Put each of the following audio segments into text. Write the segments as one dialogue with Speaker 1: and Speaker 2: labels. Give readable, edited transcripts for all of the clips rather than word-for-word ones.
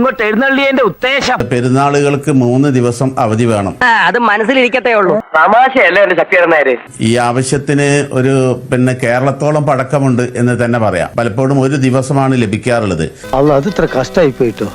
Speaker 1: ഇങ്ങോട്ട് എഴുന്നള്ളിയതിന്റെ ഉദ്ദേശം?
Speaker 2: പെരുന്നാളുകൾക്ക് 3 ദിവസം അവധി വേണം.
Speaker 1: അത് മനസ്സിലിരിക്കത്തേ ഉള്ളൂ. തമാശയല്ലേ എന്റെ ശക്തിയേരനാര്.
Speaker 2: ഈ ആവശ്യത്തിന് ഒരു കേരളത്തോളം പഴക്കമുണ്ട് എന്ന് തന്നെ പറയാം. പലപ്പോഴും 1 ദിവസമാണ് ലഭിക്കാറുള്ളത്.
Speaker 3: അത് ഇത്ര കഷ്ടമായി പോയിട്ടോ.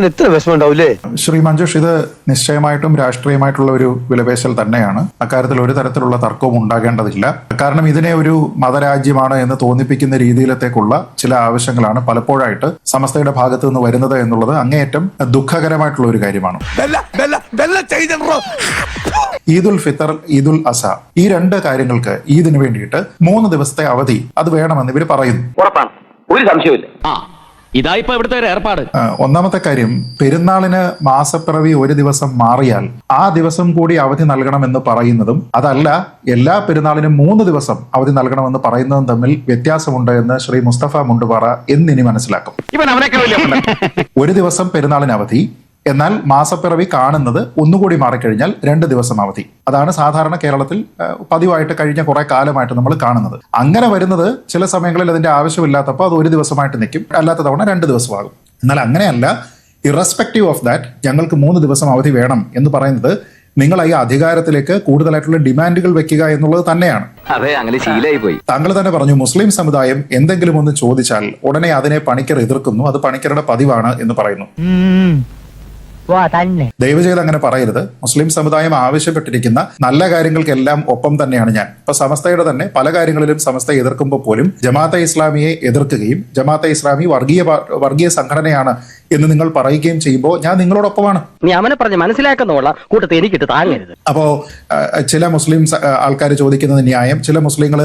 Speaker 3: എത്ര വിഷമം ഉണ്ടാവൂലേ?
Speaker 4: ശ്രീ മഞ്ജുഷ്, ഇത് നിശ്ചയമായിട്ടും രാഷ്ട്രീയമായിട്ടുള്ള ഒരു വിലപേശൽ തന്നെയാണ്. അക്കാര്യത്തിൽ ഒരു തരത്തിലുള്ള തർക്കവും ഉണ്ടാകേണ്ടതില്ല. കാരണം ഇതിനെ ഒരു മതരാജ്യമാണ് എന്ന് തോന്നിപ്പിക്കുന്ന രീതിയിലത്തേക്കുള്ള ചില ആവശ്യങ്ങളാണ് പലപ്പോഴായിട്ട് സമസ്തയുടെ ഭാഗത്ത് നിന്ന് വരുന്നത് എന്നുള്ളത് അങ്ങേയറ്റം ദുഃഖകരമായിട്ടുള്ള ഒരു കാര്യമാണ്. ഈദുൽ ഫിത്തർ, ഈദുൽ അസ, ഈ 2 കാര്യങ്ങൾക്ക് ഈദിന് വേണ്ടിയിട്ട് 3 ദിവസത്തെ അവധി അത് വേണമെന്ന് ഇവർ പറയുന്നു.
Speaker 1: ഉറപ്പാണ്, ഒരു സംശയമില്ല.
Speaker 5: ഇതായിപ്പോ ഇവിടുത്തെ ഒരു ഏർപ്പാട്.
Speaker 4: ഒന്നാമത്തെ കാര്യം, പെരുന്നാളിന് മാസപ്പിറവി 1 ദിവസം മാറിയാൽ ആ ദിവസം കൂടി അവധി നൽകണമെന്ന് പറയുന്നതും അതല്ല എല്ലാ പെരുന്നാളിനും 3 ദിവസം അവധി നൽകണമെന്ന് പറയുന്നതും തമ്മിൽ വ്യത്യാസമുണ്ട് എന്ന് ശ്രീ മുസ്തഫ മുണ്ടുപാറ എന്നിനി മനസ്സിലാക്കും. 1 ദിവസം പെരുന്നാളിന് അവധി, എന്നാൽ മാസപ്പിറവി കാണുന്നത് ഒന്നുകൂടി മാറിക്കഴിഞ്ഞാൽ 2 ദിവസം അവധി. അതാണ് സാധാരണ കേരളത്തിൽ പതിവായിട്ട് കഴിഞ്ഞ കുറെ കാലമായിട്ട് നമ്മൾ കാണുന്നത്. അങ്ങനെ വരുന്നത് ചില സമയങ്ങളിൽ അതിന്റെ ആവശ്യമില്ലാത്തപ്പോൾ അത് 1 ദിവസമായിട്ട് നിൽക്കും, അല്ലാത്ത തവണ 2 ദിവസമാകും. എന്നാൽ അങ്ങനെയല്ല, ഇറസ്പെക്റ്റീവ് ഓഫ് ദാറ്റ് ഞങ്ങൾക്ക് 3 ദിവസം അവധി വേണം എന്ന് പറയുന്നത് നിങ്ങൾ ഈ അധികാരത്തിലേക്ക് കൂടുതലായിട്ടുള്ള ഡിമാൻഡുകൾ വെക്കുക എന്നുള്ളത് തന്നെയാണ്.
Speaker 5: അതെ, അങ്ങനെ ശീലമായി പോയി.
Speaker 4: താങ്കൾ തന്നെ പറഞ്ഞു, മുസ്ലിം സമുദായം എന്തെങ്കിലും ഒന്ന് ചോദിച്ചാൽ ഉടനെ അതിനെ പണിക്കർ എതിർക്കുന്നു, അത് പണിക്കരുടെ പതിവാണ് എന്ന് പറയുന്നു. ദയവ് ചെയ്ത് അങ്ങനെ പറയരുത്. മുസ്ലിം സമുദായം ആവശ്യപ്പെട്ടിരിക്കുന്ന നല്ല കാര്യങ്ങൾക്കെല്ലാം ഒപ്പം തന്നെയാണ് ഞാൻ. ഇപ്പൊ സമസ്തയുടെ തന്നെ പല കാര്യങ്ങളിലും സമസ്ത എതിർക്കുമ്പോൾ പോലും ജമാഅത്തെ ഇസ്ലാമിയെ എതിർക്കുകയും ജമാഅത്തെ ഇസ്ലാമി വർഗീയ സംഘടനയാണ് എന്ന് നിങ്ങൾ പറയുകയും ചെയ്യുമ്പോൾ ഞാൻ നിങ്ങളോടൊപ്പമാണ്.
Speaker 1: നീ അവനെ പറഞ്ഞ് മനസ്സിലാക്കുന്നോളാ കൂട്ടത്തിൽ എനിക്കിട്ട് താങ്ങരുത്.
Speaker 4: അപ്പോ ചില മുസ്ലിം ആൾക്കാർ ചോദിക്കുന്നത് ന്യായം, ചില മുസ്ലിങ്ങൾ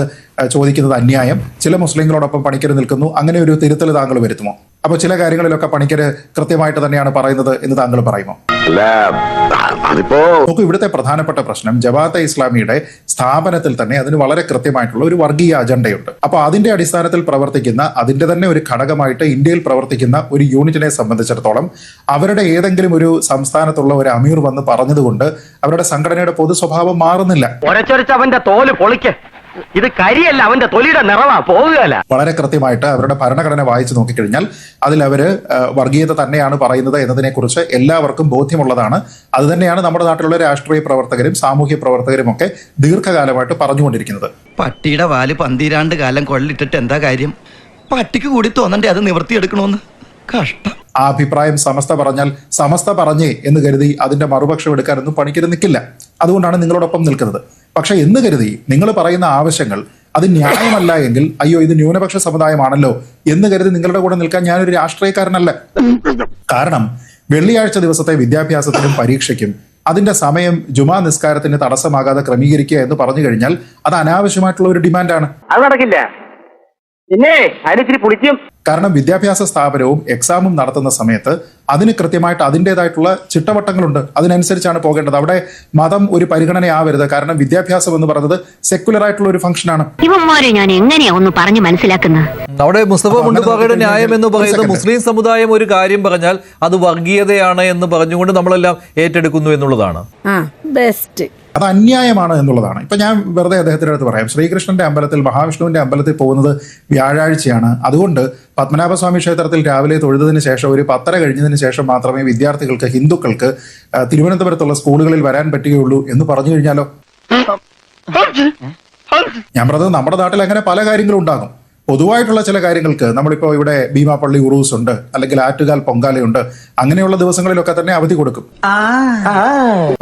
Speaker 4: ചോദിക്കുന്നത് അന്യായം, ചില മുസ്ലിങ്ങളോടൊപ്പം പണിക്കർ നിൽക്കുന്നു, അങ്ങനെ ഒരു തിരുത്തൽ താങ്കൾ വരുത്തുമോ? അപ്പൊ ചില കാര്യങ്ങളിലൊക്കെ പണിക്കര് കൃത്യമായിട്ട് തന്നെയാണ് പറയുന്നത് എന്ന് താങ്കൾ പറയുമോ? നോക്കൂ, ഇവിടുത്തെ പ്രധാനപ്പെട്ട പ്രശ്നം ജമാഅത്തെ ഇസ്ലാമിയുടെ സ്ഥാപനത്തിൽ തന്നെ അതിന് വളരെ കൃത്യമായിട്ടുള്ള ഒരു വർഗീയ അജണ്ടയുണ്ട്. അപ്പൊ അതിന്റെ അടിസ്ഥാനത്തിൽ പ്രവർത്തിക്കുന്ന, അതിന്റെ തന്നെ ഒരു ഘടകമായിട്ട് ഇന്ത്യയിൽ പ്രവർത്തിക്കുന്ന ഒരു യൂണിറ്റിനെ സംബന്ധിച്ചിടത്തോളം അവരുടെ ഏതെങ്കിലും ഒരു സംസ്ഥാനത്തുള്ള ഒരു അമീർ വന്ന് പറഞ്ഞതുകൊണ്ട് അവരുടെ സംഘടനയുടെ പൊതു സ്വഭാവം മാറുന്നില്ല.
Speaker 1: അവന്റെ തോല് പൊളിക്ക്, ഇത് കരിയല്ല, അവന്റെ തൊലിയുടെ നിറവാ, പോകുകയല്ല.
Speaker 4: വളരെ കൃത്യമായിട്ട് അവരുടെ ഭരണഘടന വായിച്ചു നോക്കിക്കഴിഞ്ഞാൽ അതിൽ അവര് വർഗീയത തന്നെയാണ് പറയുന്നത് എന്നതിനെ കുറിച്ച് എല്ലാവർക്കും ബോധ്യമുള്ളതാണ്. അത് തന്നെയാണ് നമ്മുടെ നാട്ടിലുള്ള രാഷ്ട്രീയ പ്രവർത്തകരും സാമൂഹ്യ പ്രവർത്തകരും ഒക്കെ ദീർഘകാലമായിട്ട് പറഞ്ഞുകൊണ്ടിരിക്കുന്നത്.
Speaker 6: പട്ടിയുടെ വാല് 12 കാലം കൊള്ളിട്ടിട്ട് എന്താ കാര്യം? പട്ടിക്ക് കൂടി തോന്നണ്ടേ അത് നിവർത്തിയെടുക്കണോന്ന്? കഷ്ടം.
Speaker 4: ആ അഭിപ്രായം സമസ്ത പറഞ്ഞാൽ സമസ്ത പറഞ്ഞേ എന്ന് കരുതി അതിന്റെ മറുപക്ഷം എടുക്കാനൊന്നും പണിക്കര് നിൽക്കില്ല. അതുകൊണ്ടാണ് നിങ്ങളോടൊപ്പം നിൽക്കുന്നത്. പക്ഷെ എന്ന് കരുതി നിങ്ങൾ പറയുന്ന ആവശ്യങ്ങൾ അത് ന്യായമല്ല എങ്കിൽ അയ്യോ ഇത് ന്യൂനപക്ഷ സമുദായമാണല്ലോ എന്ന് കരുതി നിങ്ങളുടെ കൂടെ നിൽക്കാൻ ഞാനൊരു രാഷ്ട്രീയക്കാരനല്ല. കാരണം വെള്ളിയാഴ്ച ദിവസത്തെ വിദ്യാഭ്യാസത്തിനും പരീക്ഷയ്ക്കും അതിന്റെ സമയം ജുമാ നിസ്കാരത്തിന് തടസ്സമാകാതെ ക്രമീകരിക്കുക എന്ന് പറഞ്ഞു കഴിഞ്ഞാൽ അത് അനാവശ്യമായിട്ടുള്ള ഒരു ഡിമാൻഡാണ്.
Speaker 1: അത് നടക്കില്ല. പിന്നെ അതിനിത്തിരി പുളിക്കും.
Speaker 4: കാരണം വിദ്യാഭ്യാസ സ്ഥാപനവും എക്സാമും നടത്തുന്ന സമയത്ത് അതിന് കൃത്യമായിട്ട് അതിൻ്റെതായിട്ടുള്ള ചിട്ടവട്ടങ്ങളുണ്ട്. അതിനനുസരിച്ചാണ് പോകേണ്ടത്. അവിടെ മതം ഒരു പരിഗണനയാവരുത്. കാരണം വിദ്യാഭ്യാസം എന്ന് പറയുന്നത് സെക്കുലർ ആയിട്ടുള്ള ഒരു ഫംഗ്ഷനാണ്.
Speaker 7: ഇവന്മാരെ ഞാൻ എങ്ങനെയാ ഒന്ന് പറഞ്ഞു മനസ്സിലാക്കുന്നത്?
Speaker 8: അവിടെ മുസ്തഫ മുണ്ടുപാറയുടെ ന്യായം എന്ന് പറയുന്നത് മുസ്ലിം സമുദായം ഒരു കാര്യം പറഞ്ഞാൽ അത് വർഗീയതയാണ് എന്ന് പറഞ്ഞുകൊണ്ട് നമ്മളെല്ലാം ഏറ്റെടുക്കുന്നു എന്നുള്ളതാണ്.
Speaker 4: അത് അന്യായമാണ് എന്നുള്ളതാണ്. ഇപ്പൊ ഞാൻ വെറുതെ അദ്ദേഹത്തിന്റെ അടുത്ത് പറയാം, ശ്രീകൃഷ്ണന്റെ അമ്പലത്തിൽ മഹാവിഷ്ണുവിന്റെ അമ്പലത്തിൽ പോകുന്നത് വ്യാഴാഴ്ചയാണ്. അതുകൊണ്ട് പത്മനാഭസ്വാമി ക്ഷേത്രത്തിൽ രാവിലെ തൊഴുതതിന് ശേഷം ഒരു 10:30 കഴിഞ്ഞതിന് ശേഷം മാത്രമേ വിദ്യാർത്ഥികൾക്ക്, ഹിന്ദുക്കൾക്ക് തിരുവനന്തപുരത്തുള്ള സ്കൂളുകളിൽ വരാൻ പറ്റുകയുള്ളൂ എന്ന് പറഞ്ഞു കഴിഞ്ഞാലോ? ഞാൻ പറഞ്ഞത് നമ്മുടെ നാട്ടിൽ അങ്ങനെ പല കാര്യങ്ങളും ഉണ്ടാകും. പൊതുവായിട്ടുള്ള ചില കാര്യങ്ങൾക്ക് നമ്മളിപ്പോൾ ഇവിടെ ഭീമാപ്പള്ളി ഉറൂസ് ഉണ്ട്, അല്ലെങ്കിൽ ആറ്റുകാൽ പൊങ്കാലയുണ്ട്, അങ്ങനെയുള്ള ദിവസങ്ങളിലൊക്കെ തന്നെ അവധി കൊടുക്കും.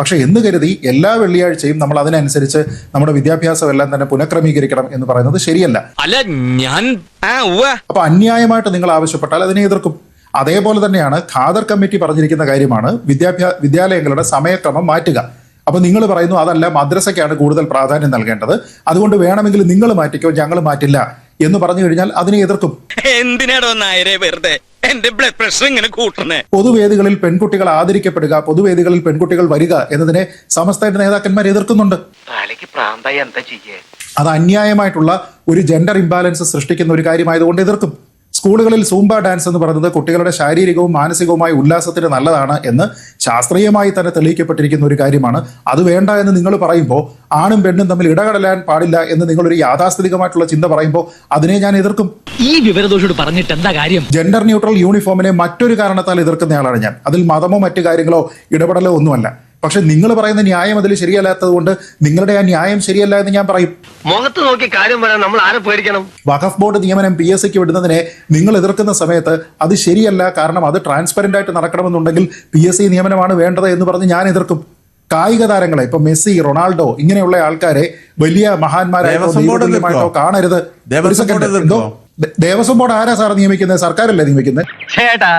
Speaker 4: പക്ഷെ എന്ന് കരുതി എല്ലാ വെള്ളിയാഴ്ചയും നമ്മൾ അതിനനുസരിച്ച് നമ്മുടെ വിദ്യാഭ്യാസം എല്ലാം തന്നെ പുനഃക്രമീകരിക്കണം എന്ന് പറയുന്നത് ശരിയല്ല. അപ്പൊ അന്യായമായിട്ട് നിങ്ങൾ ആവശ്യപ്പെട്ടാൽ അതിനെ എതിർക്കും. അതേപോലെ തന്നെയാണ് ഖാദർ കമ്മിറ്റി പറഞ്ഞിരിക്കുന്ന കാര്യമാണ് വിദ്യാലയങ്ങളുടെ സമയക്രമം മാറ്റുക. അപ്പൊ നിങ്ങൾ പറയുന്നു അതല്ല, മദ്രസയ്ക്കാണ് കൂടുതൽ പ്രാധാന്യം നൽകേണ്ടത്, അതുകൊണ്ട് വേണമെങ്കിൽ നിങ്ങൾ മാറ്റിക്കോ, ഞങ്ങൾ മാറ്റില്ല എന്ന് പറഞ്ഞു കഴിഞ്ഞാൽ അതിനെ എതിർക്കും.
Speaker 6: എന്തിനാടോ നായരെ വെറുതെ എന്റെ ബ്ലഡ് പ്രഷർ ഇങ്ങനെ കൂട്ടണേ?
Speaker 4: പൊതുവേദികളിൽ പെൺകുട്ടികൾ ആദരിക്കപ്പെടുക, പൊതുവേദികളിൽ പെൺകുട്ടികൾ വരിക എന്നതിനെ സമസ്തയുടെ നേതാക്കന്മാർ എതിർക്കുന്നുണ്ട്. അത് അന്യായമായിട്ടുള്ള ഒരു ജെൻഡർ ഇംബാലൻസ് സൃഷ്ടിക്കുന്ന ഒരു കാര്യമായതുകൊണ്ട് എതിർക്കും. സ്കൂളുകളിൽ സൂംബ ഡാൻസ് എന്ന് പറയുന്നത് കുട്ടികളുടെ ശാരീരികവും മാനസികവുമായ ഉല്ലാസത്തിന് നല്ലതാണ് എന്ന് ശാസ്ത്രീയമായി തന്നെ തെളിയിക്കപ്പെട്ടിരിക്കുന്ന ഒരു കാര്യമാണ്. അത് വേണ്ട എന്ന് നിങ്ങൾ പറയുമ്പോൾ, ആണും പെണ്ണും തമ്മിൽ ഇടകടലാൻ പാടില്ല എന്ന് നിങ്ങളൊരു യാഥാസ്ഥിതികമായിട്ടുള്ള ചിന്ത പറയുമ്പോൾ അതിനെ ഞാൻ എതിർക്കും.
Speaker 5: ഈ വിവരദോഷോട് പറഞ്ഞിട്ട് എന്താ കാര്യം?
Speaker 4: ജെൻഡർ ന്യൂട്രൽ യൂണിഫോമിനെ മറ്റൊരു കാരണത്താൽ എതിർക്കുന്നയാളാണ് ഞാൻ. അതിൽ മതമോ മറ്റു കാര്യങ്ങളോ ഇടപെടലോ ഒന്നുമല്ല. പക്ഷെ നിങ്ങൾ പറയുന്ന ന്യായം അതിൽ ശരിയല്ലാത്തത് കൊണ്ട് നിങ്ങളുടെ ആ ന്യായം ശരിയല്ല എന്ന് ഞാൻ പറയും.
Speaker 1: മുഖത്ത് നോക്കി കാര്യം പറയാൻ നമ്മൾ ആരെ പേടിക്കണം?
Speaker 4: വഖഫ് ബോർഡ് നിയമനം PSCക്ക് വിടുന്നതിനെ നിങ്ങൾ എതിർക്കുന്ന സമയത്ത് അത് ശരിയല്ല, കാരണം അത് ട്രാൻസ്പെറന്റ് ആയിട്ട് നടക്കണമെന്നുണ്ടെങ്കിൽ PSC നിയമനമാണ് വേണ്ടത് എന്ന് പറഞ്ഞ് ഞാൻ എതിർക്കും. കായിക താരങ്ങളെ ഇപ്പൊ മെസ്സി, റൊണാൾഡോ ഇങ്ങനെയുള്ള ആൾക്കാരെ വലിയ മഹാന്മാരായിട്ടോ ദൈവതുല്യമായിട്ടോ കാണരുത്. ഒരു സെക്കൻഡ്, എന്തോ ദേവസ്വം ബോർഡ് ആരാ സാർ നിയമിക്കുന്നത്? സർക്കാരല്ലേ നിയമിക്കുന്നത്?
Speaker 1: ചേട്ടാ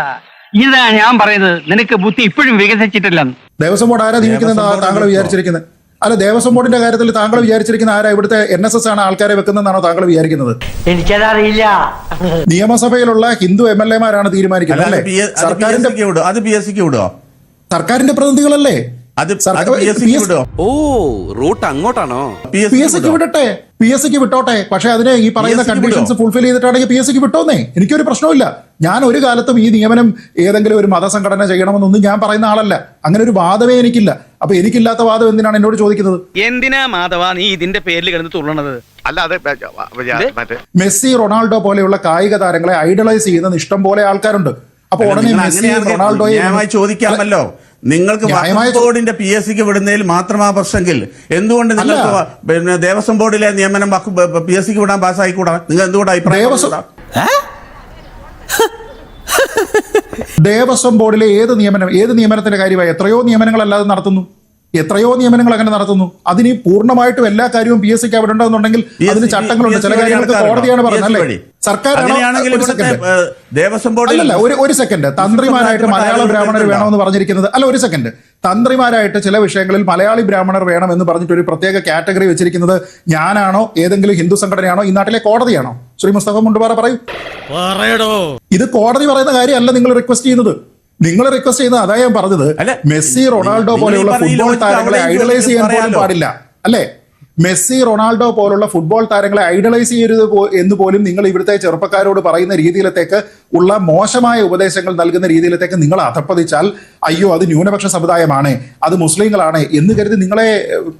Speaker 1: ഇതാ ഞാൻ പറയുന്നത്, നിനക്ക് ബുദ്ധി ഇപ്പോഴും വികസിച്ചിട്ടില്ല.
Speaker 4: ദേവസ്വം ബോർഡ് ആരാ നിയമിക്കുന്നത് താങ്കൾ വിചാരിച്ചിരിക്കുന്നത്? അല്ല, ദേവസ്വം ബോർഡിന്റെ കാര്യത്തിൽ താങ്കൾ വിചാരിച്ചിരിക്കുന്ന ആരാ? ഇവിടുത്തെ NSS ആണ് ആൾക്കാരെ വെക്കുന്നതെന്നാണോ താങ്കൾ വിചാരിക്കുന്നത്?
Speaker 1: എനിക്കതറിയില്ല.
Speaker 4: നിയമസഭയിലുള്ള ഹിന്ദു MLA-മാരാണ് തീരുമാനിക്കുന്നത് അല്ലേ? സർക്കാരിന്റെ സർക്കാരിന്റെ പ്രതിനിധികളല്ലേ?
Speaker 9: ഓ, റൂട്ട് അങ്ങോട്ടാണോ?
Speaker 4: PSCക്ക് വിടട്ടെ, PSCക്ക് വിട്ടോട്ടെ. പക്ഷെ അതിനെ ഈ പറയുന്ന കണ്ടീഷൻസ് ഫുൾഫിൽ ചെയ്തിട്ടാണെങ്കിൽ PSCക്ക് വിട്ടോന്നേ, എനിക്കൊരു പ്രശ്നമില്ല. ഞാൻ ഒരു കാലത്തും ഈ നിയമനം ഏതെങ്കിലും ഒരു മതസംഘടന ചെയ്യണമെന്നൊന്നും ഞാൻ പറയുന്ന ആളല്ല. അങ്ങനെ ഒരു വാദമേ എനിക്കില്ല. അപ്പൊ എനിക്കില്ലാത്ത വാദം എന്തിനാണ് എന്നോട് ചോദിക്കുന്നത്?
Speaker 5: എന്തിനാ മാധവ നീ ഇതിന്റെ പേരിൽ കിടന്ന് തുള്ളണത്?
Speaker 4: മെസ്സി, റൊണാൾഡോ പോലെയുള്ള കായിക താരങ്ങളെ ഐഡലൈസ് ചെയ്യുന്ന ഇഷ്ടം പോലെ ആൾക്കാരുണ്ട്. അപ്പൊ ഉടനെ മെസ്സി, റൊണാൾഡോയെ
Speaker 2: ചോദിക്കാമല്ലോ. നിങ്ങൾക്ക് ബോർഡിന്റെ PSCക്ക് വിടുന്നതിൽ മാത്രമാ പ്രശ്നമെങ്കിൽ എന്തുകൊണ്ട് നിങ്ങൾക്ക് പിന്നെ ദേവസ്വം ബോർഡിലെ നിയമനം PSCക്ക് വിടാൻ പാസ്സായിക്കൂടാ? നിങ്ങൾ എന്തുകൊണ്ട് അഭിപ്രായം?
Speaker 4: ദേവസ്വം ബോർഡിലെ ഏത് നിയമനത്തിന്റെ കാര്യമായി എത്രയോ നിയമനങ്ങൾ അല്ലാതെ നടത്തുന്നു. എത്രയോ നിയമനങ്ങൾ അങ്ങനെ നടത്തുന്നു. അതിന് പൂർണ്ണമായിട്ടും എല്ലാ കാര്യവും PSCക്ക് അവിടെ ഉണ്ടെന്നുണ്ടെങ്കിൽ അതിന് ചട്ടങ്ങളുണ്ട്. ചില കാര്യങ്ങൾക്ക് കോടതിയാണ് പറയുന്നത് അല്ലേ? സർക്കാരാണോ?
Speaker 2: ദേവസ്വം ബോർഡ്
Speaker 4: അല്ല, ഒരു സെക്കൻഡ്. തന്ത്രിമാരായിട്ട് മലയാള ബ്രാഹ്മണർ വേണമെന്ന് പറഞ്ഞിരിക്കുന്നത് അല്ല, ഒരു സെക്കൻഡ്. തന്ത്രിമാരായിട്ട് ചില വിഷയങ്ങളിൽ മലയാളി ബ്രാഹ്മണർ വേണം എന്ന് പറഞ്ഞിട്ട് ഒരു പ്രത്യേക കാറ്റഗറി വെച്ചിരിക്കുന്നത് ഞാനാണോ, ഏതെങ്കിലും ഹിന്ദു സംഘടനയാണോ, ഈ നാട്ടിലെ കോടതിയാണോ? ശ്രീ മുസ്തഫ മുണ്ടുപാറ പറയൂ. ഇത് കോടതി പറയുന്ന കാര്യമല്ല നിങ്ങൾ റിക്വസ്റ്റ് ചെയ്യുന്നത്. നിങ്ങൾ റിക്വസ്റ്റ് ചെയ്യുന്നത് അതാ ഞാൻ പറഞ്ഞത്. മെസ്സി, റൊണാൾഡോ പോലെയുള്ള ഫുട്ബോൾ താരങ്ങളെ ഐഡലൈസ് ചെയ്യാൻ പോലും പാടില്ല അല്ലേ? മെസ്സി, റൊണാൾഡോ പോലുള്ള ഫുട്ബോൾ താരങ്ങളെ ഐഡലൈസ് ചെയ്യരുത് എന്ന് പോലും നിങ്ങൾ ഇവിടുത്തെ ചെറുപ്പക്കാരോട് പറയുന്ന രീതിയിലത്തേക്ക് ഉള്ള മോശമായ ഉപദേശങ്ങൾ നൽകുന്ന രീതിയിലത്തേക്ക് നിങ്ങൾ അധപ്പതിച്ചാൽ അയ്യോ അത് ന്യൂനപക്ഷ സമുദായമാണ്, അത് മുസ്ലിങ്ങളാണ് എന്ന് കരുതി നിങ്ങളെ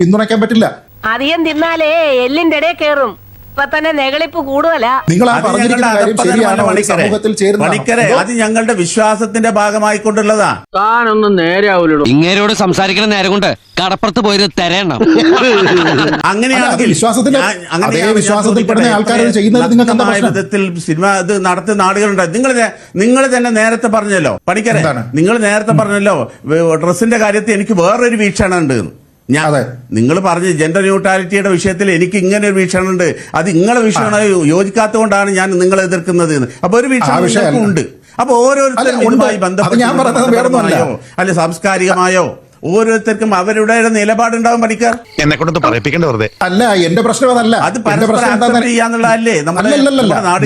Speaker 4: പിന്തുണയ്ക്കാൻ പറ്റില്ല.
Speaker 7: അധികം തിന്നാലേ എല്ലിന്റെ ഇടയിൽ കേറും. തന്നെ നെകളിപ്പ് കൂടുതലാ.
Speaker 4: നിങ്ങൾ ആ പറഞ്ഞിരിക്കുന്ന കാര്യം ശരിയാണോ? സമൂഹത്തിൽ ചേരുന്ന
Speaker 2: അത് ഞങ്ങളുടെ വിശ്വാസത്തിന്റെ ഭാഗമായിക്കൊണ്ടുള്ളതാ.
Speaker 1: താനൊന്നും നേരെ ആവൂലോ.
Speaker 5: ഇങ്ങേരോട് സംസാരിക്കണ നേരം കൊണ്ട് കടപ്പുറത്ത് പോയത് തരണം.
Speaker 2: അങ്ങനെയാണെങ്കിൽ
Speaker 4: വിശ്വാസത്തിൽപ്പെടുന്ന ആൾക്കാർ ചെയ്യുന്നത് നിങ്ങൾക്ക് എന്താ
Speaker 2: വിധത്തിൽ സിനിമ ഇത് നടത്തുന്ന ആളുകളുണ്ട്. നിങ്ങൾ തന്നെ നേരത്തെ പറഞ്ഞല്ലോ പണിക്കരെ, നിങ്ങൾ നേരത്തെ പറഞ്ഞല്ലോ ഡ്രസ്സിന്റെ കാര്യത്തിൽ എനിക്ക് വേറൊരു വീക്ഷണം ഉണ്ട്. നിങ്ങൾ പറഞ്ഞ ജെൻഡർ ന്യൂട്രാലിറ്റിയുടെ വിഷയത്തിൽ എനിക്ക് ഇങ്ങനെ ഒരു വീക്ഷണം ഉണ്ട്. അത് നിങ്ങളെ വീക്ഷണം യോജിക്കാത്തത് കൊണ്ടാണ് ഞാൻ നിങ്ങളെ എതിർക്കുന്നത്. അപ്പൊ ഒരു വീക്ഷണം ഉണ്ട്. അപ്പൊ ഓരോരുത്തരും ഇതുമായി ബന്ധപ്പെട്ടോ അല്ലെ സാംസ്കാരികമായോ ഓരോരുത്തർക്കും അവരുടെ നിലപാടുണ്ടാവും. പഠിക്കാർ
Speaker 9: എന്നെ കൊണ്ടൊന്നും പറയിപ്പിക്കേണ്ട വെറുതെ
Speaker 4: അല്ല. എന്റെ പ്രശ്നം അതല്ല.
Speaker 2: അത് ചെയ്യാന്നുള്ളതല്ലേ.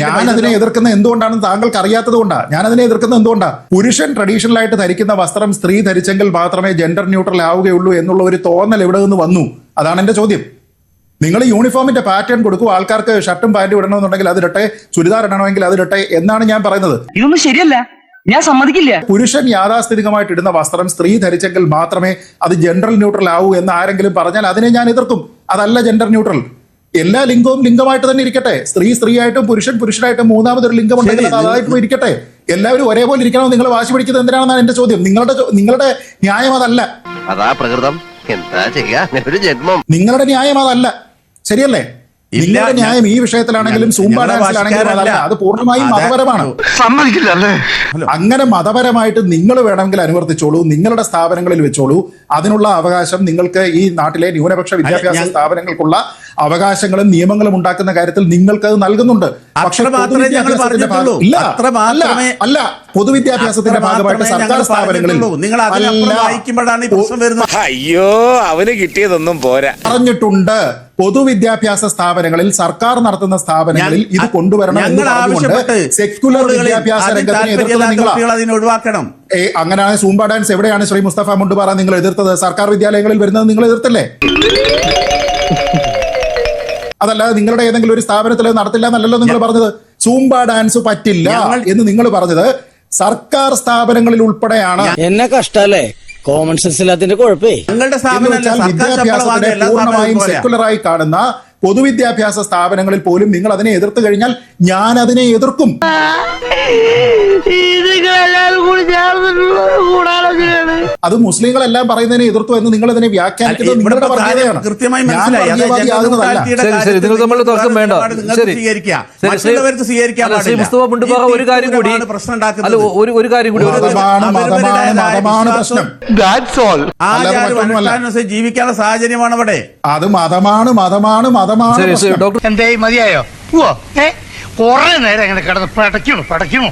Speaker 4: ഞാൻ അതിനെ എതിർക്കുന്ന എന്തുകൊണ്ടാണെന്ന് താങ്കൾക്ക് അറിയാത്തത് കൊണ്ടാണ്. ഞാൻ അതിനെ എതിർക്കുന്നത് എന്തുകൊണ്ടാണ്? പുരുഷൻ ട്രഡീഷണൽ ആയിട്ട് ധരിക്കുന്ന വസ്ത്രം സ്ത്രീ ധരിച്ചെങ്കിൽ മാത്രമേ ജെൻഡർ ന്യൂട്രൽ ആവുകയുള്ളൂ എന്നുള്ള ഒരു തോന്നൽ എവിടെ നിന്ന് വന്നു? അതാണ് എന്റെ ചോദ്യം. നിങ്ങൾ യൂണിഫോമിന്റെ പാറ്റേൺ കൊടുക്കൂ, ആൾക്കാർക്ക് ഷർട്ടും പാന്റും ഇടണമെന്നുണ്ടെങ്കിൽ അതിരട്ടെ, ചുരിദാർ ഇടണമെങ്കിൽ അതിരട്ടെ എന്നാണ് ഞാൻ പറയുന്നത്.
Speaker 1: ഇതൊന്നും ശരിയല്ല, ഞാൻ സമ്മതിക്കില്ല.
Speaker 4: പുരുഷൻ യാഥാസ്ഥിതികമായിട്ട് ഇടുന്ന വസ്ത്രം സ്ത്രീ ധരിച്ചെങ്കിൽ മാത്രമേ അത് ജെൻഡർ ന്യൂട്രൽ ആവൂ എന്ന് ആരെങ്കിലും പറഞ്ഞാൽ അതിനെ ഞാൻ എതിർക്കും. അതല്ല ജെൻഡർ ന്യൂട്രൽ. എല്ലാ ലിംഗവും ലിംഗമായിട്ട് തന്നെ ഇരിക്കട്ടെ. സ്ത്രീ ആയിട്ടും പുരുഷൻ പുരുഷനായിട്ടും മൂന്നാമതൊരു ലിംഗം ഉണ്ടെങ്കിൽ അതായിട്ടും ഇരിക്കട്ടെ. എല്ലാവരും ഒരേപോലെ ഇരിക്കണമെന്ന് നിങ്ങൾ വാശി പിടിക്കുന്നത് എന്തിനാണെന്നാണ് എന്റെ ചോദ്യം. നിങ്ങളുടെ ന്യായം അതല്ല.
Speaker 1: അതാ പ്രകൃതം, എന്താ ചെയ്യാ, ഒരു ജന്മം.
Speaker 4: നിങ്ങളുടെ ന്യായം അതല്ല, ശരിയല്ലേ? നിങ്ങളുടെ ന്യായം ഈ വിഷയത്തിലാണെങ്കിലും സൂംബ ഡാൻസിലാണെങ്കിലും അതല്ല. അത് പൂർണ്ണമായും മതപരമാണ്.
Speaker 1: സമ്മതിക്കില്ലല്ലേ?
Speaker 4: അങ്ങനെ മതപരമായിട്ട് നിങ്ങൾ വേണമെങ്കിൽ അനുവർത്തിച്ചോളൂ, നിങ്ങളുടെ സ്ഥാപനങ്ങളിൽ വെച്ചോളൂ. അതിനുള്ള അവകാശം നിങ്ങൾക്ക് ഈ നാട്ടിലെ ന്യൂനപക്ഷ വിദ്യാഭ്യാസ സ്ഥാപനങ്ങൾക്കുള്ള അവകാശങ്ങളും നിയമങ്ങളും ഉണ്ടാക്കുന്ന കാര്യത്തിൽ നിങ്ങൾക്ക് അത് നൽകുന്നുണ്ട്. പക്ഷേ അല്ല, പൊതുവിദ്യാഭ്യാസത്തിന്റെ ഭാഗമായിട്ട് സർക്കാർ സ്ഥാപനങ്ങളിൽ
Speaker 9: അയ്യോ അവന് കിട്ടിയതൊന്നും പോരാ
Speaker 4: പറഞ്ഞിട്ടുണ്ട്. പൊതുവിദ്യാഭ്യാസ സ്ഥാപനങ്ങളിൽ സർക്കാർ നടത്തുന്ന സ്ഥാപനങ്ങളിൽ ഇത് കൊണ്ടുവരണം എന്ന് പറഞ്ഞുകൊണ്ട് സെക്യുലർ വിദ്യാഭ്യാസ രംഗത്തിന് എതിർത്തത്
Speaker 2: ഒഴിവാക്കണം.
Speaker 4: അങ്ങനെയാണ് സൂംബ ഡാൻസ് എവിടെയാണ് ശ്രീ മുസ്തഫ മുണ്ടുപാറ നിങ്ങൾ എതിർത്തത്? സർക്കാർ വിദ്യാലയങ്ങളിൽ വരുന്നത് നിങ്ങൾ എതിർത്തല്ലേ? അതല്ലാതെ നിങ്ങളുടെ ഏതെങ്കിലും ഒരു സ്ഥാപനത്തിൽ നടത്തില്ല എന്നല്ലല്ലോ നിങ്ങൾ പറഞ്ഞത്. സൂംബ ഡാൻസ് പറ്റില്ല എന്ന് നിങ്ങൾ പറഞ്ഞത് സർക്കാർ സ്ഥാപനങ്ങളിൽ ഉൾപ്പെടെയാണ്.
Speaker 5: എന്നെ കഷ്ടല്ലേ, കോമൺ സെൻസ് ഇല്ലാത്തതിന്റെ കുഴപ്പേ.
Speaker 4: വിദ്യാഭ്യാസത്തിനെ പൂർണ്ണമായും സെക്യുലറായി കാണുന്ന പൊതുവിദ്യാഭ്യാസ സ്ഥാപനങ്ങളിൽ പോലും നിങ്ങൾ അതിനെ എതിർത്ത് കഴിഞ്ഞാൽ ഞാൻ അതിനെ എതിർക്കും. അത് മുസ്ലിങ്ങളെല്ലാം പറയുന്നതിനെ എതിർത്തു എന്ന് നിങ്ങൾ അതിനെ വ്യാഖ്യാനിക്കുന്നത് നിങ്ങളുടെ വർഗീയതയാണ്.
Speaker 2: കൃത്യമായി
Speaker 4: ഞാൻ
Speaker 2: മനസ്സിലായി. അത്
Speaker 4: വർഗീയവാദിയാകുന്നതല്ല.
Speaker 8: ശരി, നിങ്ങൾ തമ്മിൽ തർക്കം വേണ്ട. ശരി.
Speaker 2: മറ്റുള്ളവർക്ക് സ്വീകരിക്കാൻ
Speaker 8: അല്ല, ശ്രീ മുസ്തഫ മുണ്ടുപാറ ഒരു കാര്യം കൂടി
Speaker 2: പ്രശ്നം
Speaker 8: അല്ല
Speaker 2: ഉണ്ടാക്കുന്നത്.
Speaker 8: ഒരു കാര്യം കൂടി
Speaker 4: മതമാണ് പ്രശ്നം.
Speaker 2: ആചാരം ജീവിക്കാനുള്ള സാഹചര്യമാണ് അവിടെ.
Speaker 4: അത് മതമാണ്
Speaker 8: ശരി,
Speaker 4: പ്രശ്നം.
Speaker 8: ഡോക്ടർ
Speaker 1: എന്തേ മതിയായോ? കുറെ നേരം എങ്ങനെ കിടന്ന് പടയ്ക്കണു